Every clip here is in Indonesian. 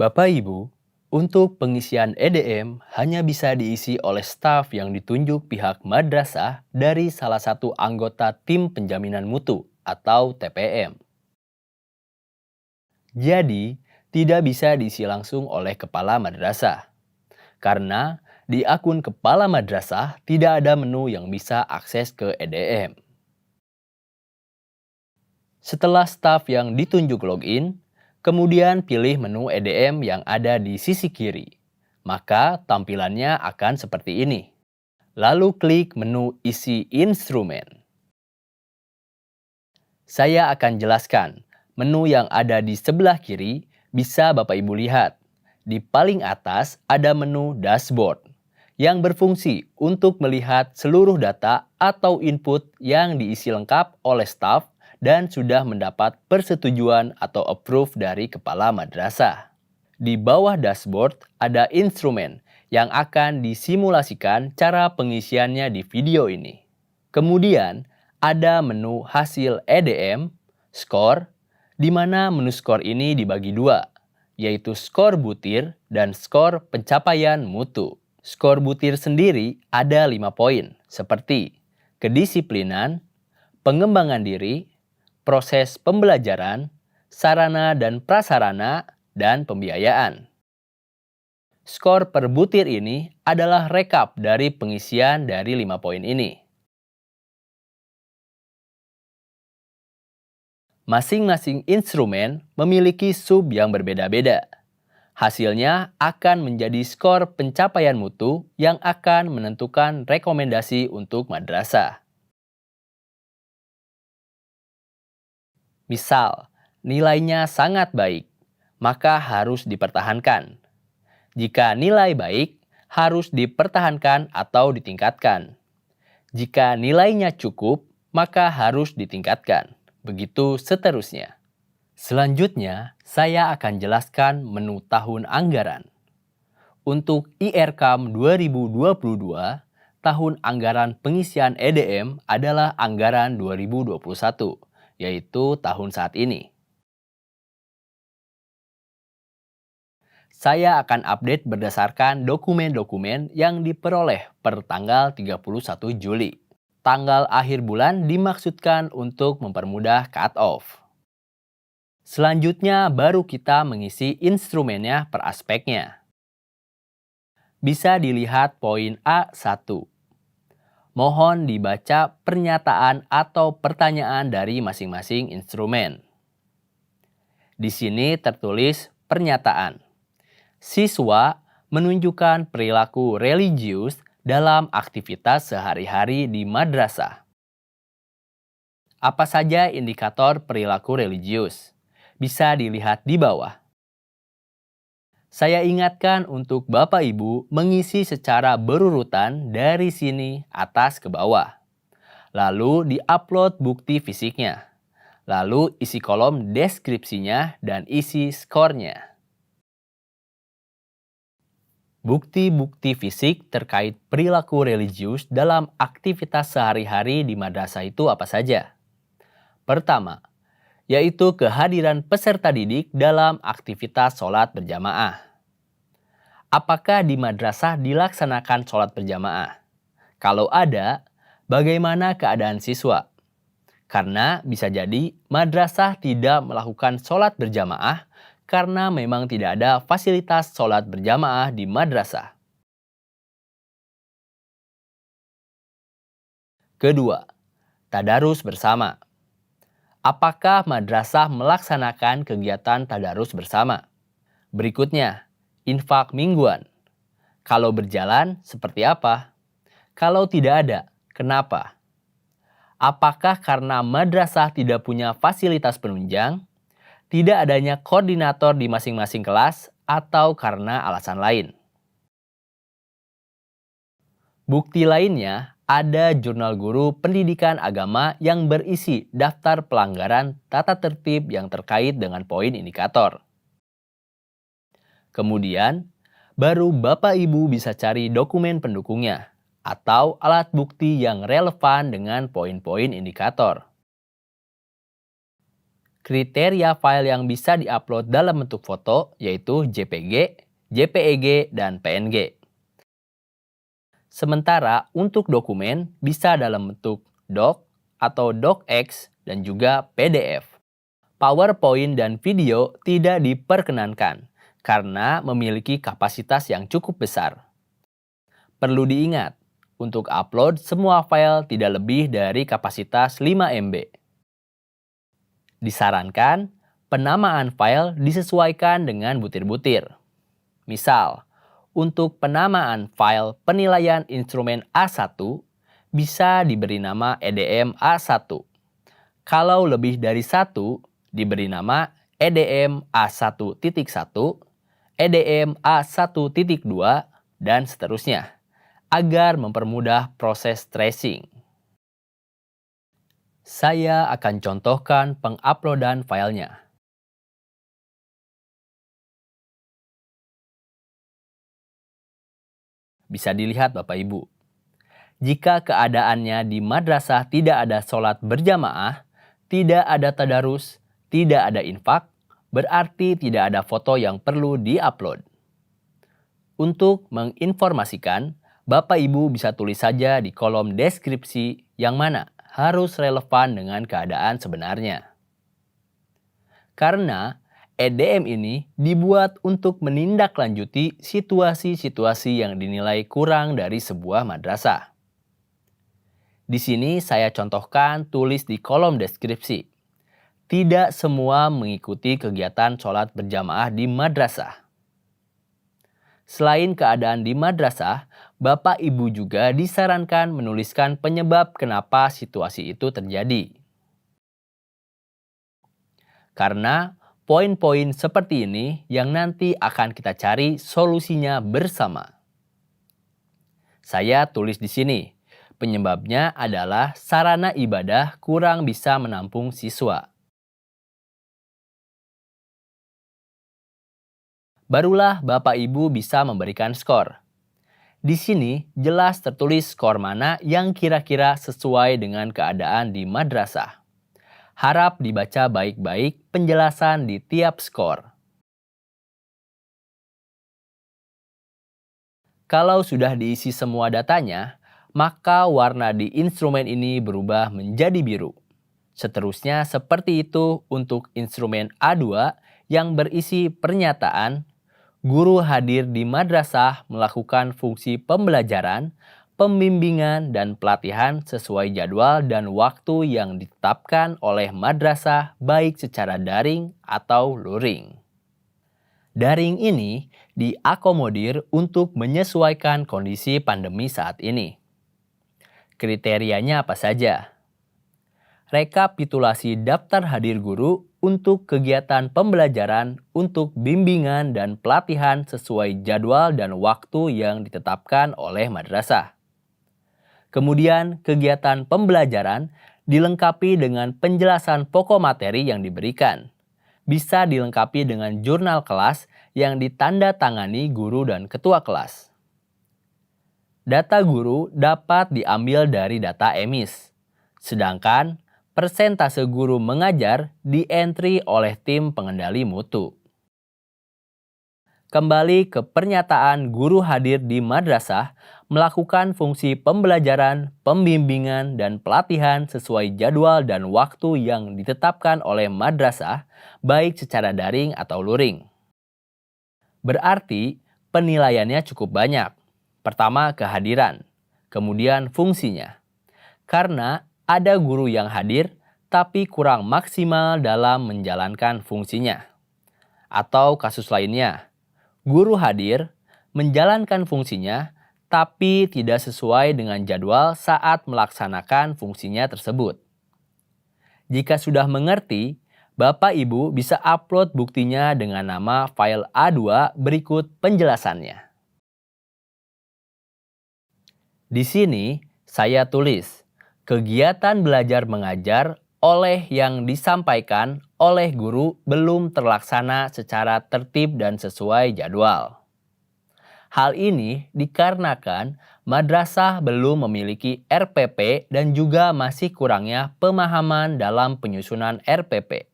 Bapak Ibu, untuk pengisian EDM hanya bisa diisi oleh staf yang ditunjuk pihak madrasah dari salah satu anggota tim penjaminan mutu atau TPM. Jadi, tidak bisa diisi langsung oleh kepala madrasah. Karena di akun kepala madrasah tidak ada menu yang bisa akses ke EDM. Setelah staf yang ditunjuk login, kemudian pilih menu EDM yang ada di sisi kiri. Maka tampilannya akan seperti ini. Lalu klik menu isi instrumen. Saya akan jelaskan. Menu yang ada di sebelah kiri bisa Bapak Ibu lihat. Di paling atas ada menu dashboard yang berfungsi untuk melihat seluruh data atau input yang diisi lengkap oleh staf dan sudah mendapat persetujuan atau approve dari kepala madrasah. Di bawah dashboard ada instrumen yang akan disimulasikan cara pengisiannya di video ini. Kemudian ada menu hasil EDM, skor, di mana menu skor ini dibagi dua, yaitu skor butir dan skor pencapaian mutu. Skor butir sendiri ada 5 poin, seperti kedisiplinan, pengembangan diri, proses pembelajaran, sarana dan prasarana, dan pembiayaan. Skor per butir ini adalah rekap dari pengisian dari 5 poin ini. Masing-masing instrumen memiliki sub yang berbeda-beda. Hasilnya akan menjadi skor pencapaian mutu yang akan menentukan rekomendasi untuk madrasah. Misal, nilainya sangat baik, maka harus dipertahankan. Jika nilai baik, harus dipertahankan atau ditingkatkan. Jika nilainya cukup, maka harus ditingkatkan. Begitu seterusnya. Selanjutnya, saya akan jelaskan menu tahun anggaran. Untuk IRKAM 2022, tahun anggaran pengisian EDM adalah anggaran 2021, yaitu tahun saat ini. Saya akan update berdasarkan dokumen-dokumen yang diperoleh per tanggal 31 Juli. Tanggal akhir bulan dimaksudkan untuk mempermudah cut-off. Selanjutnya baru kita mengisi instrumennya per aspeknya. Bisa dilihat poin A1. Mohon dibaca pernyataan atau pertanyaan dari masing-masing instrumen. Di sini tertulis pernyataan. Siswa menunjukkan perilaku religius dalam aktivitas sehari-hari di madrasah. Apa saja indikator perilaku religius? Bisa dilihat di bawah. Saya ingatkan untuk Bapak Ibu mengisi secara berurutan dari sini atas ke bawah. Lalu di-upload bukti fisiknya. Lalu isi kolom deskripsinya dan isi skornya. Bukti-bukti fisik terkait perilaku religius dalam aktivitas sehari-hari di madrasah itu apa saja? Pertama, yaitu kehadiran peserta didik dalam aktivitas sholat berjamaah. Apakah di madrasah dilaksanakan sholat berjamaah? Kalau ada, bagaimana keadaan siswa? Karena bisa jadi madrasah tidak melakukan sholat berjamaah karena memang tidak ada fasilitas sholat berjamaah di madrasah. Kedua, tadarus bersama. Apakah madrasah melaksanakan kegiatan tadarus bersama? Berikutnya, infak mingguan. Kalau berjalan, seperti apa? Kalau tidak ada, kenapa? Apakah karena madrasah tidak punya fasilitas penunjang, tidak adanya koordinator di masing-masing kelas, atau karena alasan lain? Bukti lainnya, ada jurnal guru pendidikan agama yang berisi daftar pelanggaran tata tertib yang terkait dengan poin indikator. Kemudian, baru Bapak Ibu bisa cari dokumen pendukungnya atau alat bukti yang relevan dengan poin-poin indikator. Kriteria file yang bisa diupload dalam bentuk foto yaitu JPG, JPEG, dan PNG. Sementara untuk dokumen bisa dalam bentuk doc atau docx dan juga PDF. PowerPoint dan video tidak diperkenankan karena memiliki kapasitas yang cukup besar. Perlu diingat, untuk upload semua file tidak lebih dari kapasitas 5 MB. Disarankan, penamaan file disesuaikan dengan butir-butir. Misal, untuk penamaan file penilaian instrumen A1 bisa diberi nama EDM A1. Kalau lebih dari satu, diberi nama EDM A1.1, EDM A1.2, dan seterusnya, agar mempermudah proses tracing. Saya akan contohkan penguploadan filenya. Bisa dilihat Bapak Ibu. Jika keadaannya di madrasah tidak ada sholat berjamaah, tidak ada tadarus, tidak ada infak, berarti tidak ada foto yang perlu diupload. Untuk menginformasikan, Bapak Ibu bisa tulis saja di kolom deskripsi yang mana harus relevan dengan keadaan sebenarnya. Karena EDM ini dibuat untuk menindaklanjuti situasi-situasi yang dinilai kurang dari sebuah madrasah. Di sini saya contohkan tulis di kolom deskripsi. Tidak semua mengikuti kegiatan sholat berjamaah di madrasah. Selain keadaan di madrasah, Bapak Ibu juga disarankan menuliskan penyebab kenapa situasi itu terjadi. Karena poin-poin seperti ini yang nanti akan kita cari solusinya bersama. Saya tulis di sini, penyebabnya adalah sarana ibadah kurang bisa menampung siswa. Barulah Bapak Ibu bisa memberikan skor. Di sini jelas tertulis skor mana yang kira-kira sesuai dengan keadaan di madrasah. Harap dibaca baik-baik penjelasan di tiap skor. Kalau sudah diisi semua datanya, maka warna di instrumen ini berubah menjadi biru. Seterusnya seperti itu untuk instrumen A2 yang berisi pernyataan guru hadir di madrasah melakukan fungsi pembelajaran, pembimbingan, dan pelatihan sesuai jadwal dan waktu yang ditetapkan oleh madrasah baik secara daring atau luring. Daring ini diakomodir untuk menyesuaikan kondisi pandemi saat ini. Kriterianya apa saja? Rekapitulasi daftar hadir guru untuk kegiatan pembelajaran untuk bimbingan dan pelatihan sesuai jadwal dan waktu yang ditetapkan oleh madrasah. Kemudian kegiatan pembelajaran dilengkapi dengan penjelasan pokok materi yang diberikan. Bisa dilengkapi dengan jurnal kelas yang ditandatangani guru dan ketua kelas. Data guru dapat diambil dari data EMIS. Sedangkan persentase guru mengajar di-entry oleh tim pengendali mutu. Kembali ke pernyataan guru hadir di madrasah melakukan fungsi pembelajaran, pembimbingan, dan pelatihan sesuai jadwal dan waktu yang ditetapkan oleh madrasah, baik secara daring atau luring. Berarti penilaiannya cukup banyak. Pertama kehadiran, kemudian fungsinya. Karena ada guru yang hadir tapi kurang maksimal dalam menjalankan fungsinya. Atau kasus lainnya, guru hadir menjalankan fungsinya tapi tidak sesuai dengan jadwal saat melaksanakan fungsinya tersebut. Jika sudah mengerti, Bapak Ibu bisa upload buktinya dengan nama file A2 berikut penjelasannya. Di sini saya tulis kegiatan belajar mengajar oleh yang disampaikan oleh guru belum terlaksana secara tertib dan sesuai jadwal. Hal ini dikarenakan madrasah belum memiliki RPP dan juga masih kurangnya pemahaman dalam penyusunan RPP.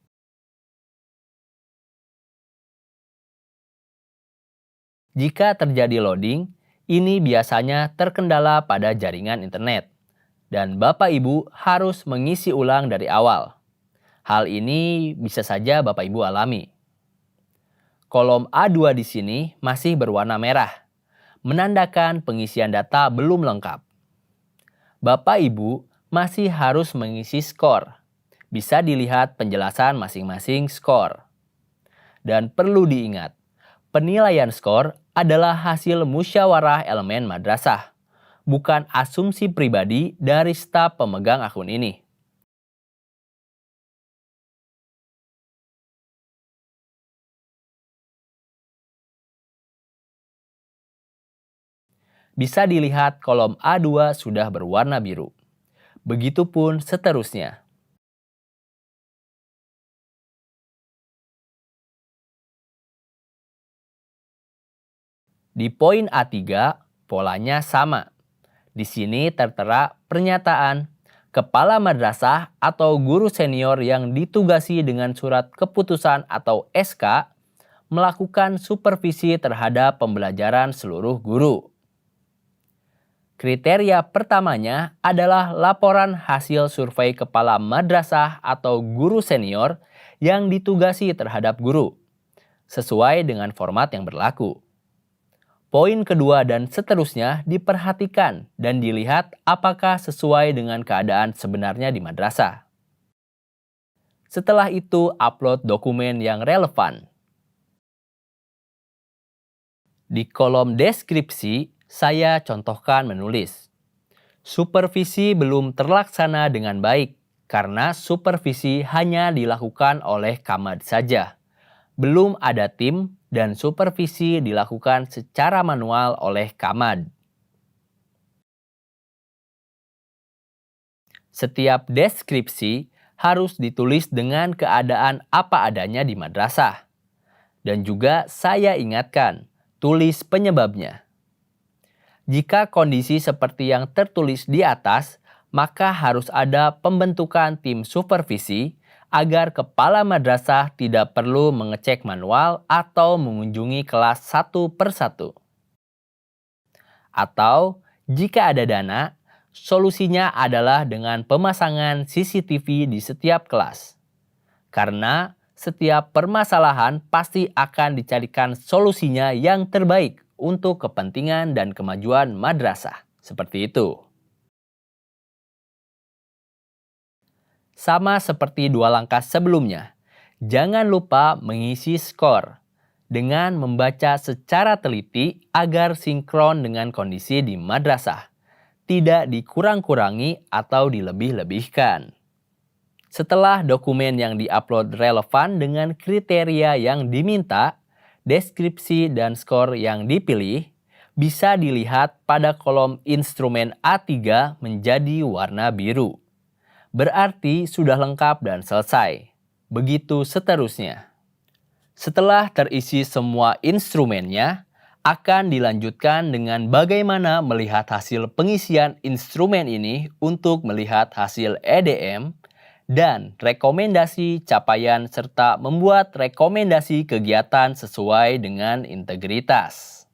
Jika terjadi loading, ini biasanya terkendala pada jaringan internet, dan Bapak Ibu harus mengisi ulang dari awal. Hal ini bisa saja Bapak Ibu alami. Kolom A2 di sini masih berwarna merah, menandakan pengisian data belum lengkap. Bapak Ibu masih harus mengisi skor. Bisa dilihat penjelasan masing-masing skor. Dan perlu diingat, penilaian skor adalah hasil musyawarah elemen madrasah, bukan asumsi pribadi dari staf pemegang akun ini. Bisa dilihat kolom A2 sudah berwarna biru. Begitupun seterusnya. Di poin A3, polanya sama. Di sini tertera pernyataan kepala madrasah atau guru senior yang ditugasi dengan surat keputusan atau SK melakukan supervisi terhadap pembelajaran seluruh guru. Kriteria pertamanya adalah laporan hasil survei kepala madrasah atau guru senior yang ditugasi terhadap guru, sesuai dengan format yang berlaku. Poin kedua dan seterusnya diperhatikan dan dilihat apakah sesuai dengan keadaan sebenarnya di madrasah. Setelah itu, upload dokumen yang relevan. Di kolom deskripsi, saya contohkan menulis. Supervisi belum terlaksana dengan baik karena supervisi hanya dilakukan oleh Kamad saja. Belum ada tim dan supervisi dilakukan secara manual oleh Kamad. Setiap deskripsi harus ditulis dengan keadaan apa adanya di madrasah. Dan juga saya ingatkan, tulis penyebabnya. Jika kondisi seperti yang tertulis di atas, maka harus ada pembentukan tim supervisi agar kepala madrasah tidak perlu mengecek manual atau mengunjungi kelas satu persatu. Atau, jika ada dana, solusinya adalah dengan pemasangan CCTV di setiap kelas. Karena setiap permasalahan pasti akan dicarikan solusinya yang terbaik untuk kepentingan dan kemajuan madrasah. Seperti itu. Sama seperti dua langkah sebelumnya, jangan lupa mengisi skor dengan membaca secara teliti agar sinkron dengan kondisi di madrasah, tidak dikurang-kurangi atau dilebih-lebihkan. Setelah dokumen yang diupload relevan dengan kriteria yang diminta, deskripsi dan skor yang dipilih bisa dilihat pada kolom instrumen A3 menjadi warna biru. Berarti sudah lengkap dan selesai. Begitu seterusnya. Setelah terisi semua instrumennya, akan dilanjutkan dengan bagaimana melihat hasil pengisian instrumen ini untuk melihat hasil EDM dan rekomendasi capaian serta membuat rekomendasi kegiatan sesuai dengan integritas.